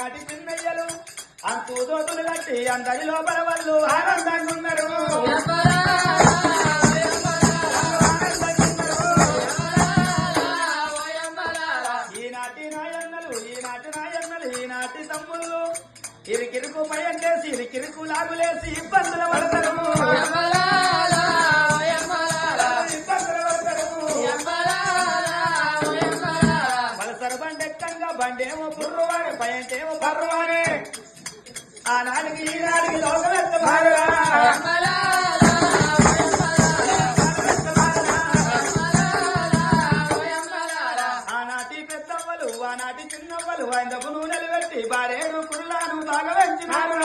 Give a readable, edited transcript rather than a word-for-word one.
ఈనాటి చిన్నయ్యలు అంతూ దోతులు కట్టి అందరి లోపల వాళ్ళు ఆనందంగా ఉన్నారు. ఈనాటి నాయన్నలు ఈనాటి తమ్ముళ్ళు ఇరికిరుకు భయం చేసి ఇరికిరుకు లాగులేసి ఇబ్బందులు పడతారు. వలసరు బండెక్కంగా బండేమో బుర్రువాడే భయంటేమో బర్రువాడే ఆనాడికి ఈనాడికి లోకలెత్త భాగరా. ఆనాటి పెద్దవ్వలు ఆనాటి చిన్నవ్వలు ఆయనకు నూనెలు పెట్టి బారేడు కుర్లాను బాగా పెంచినారు.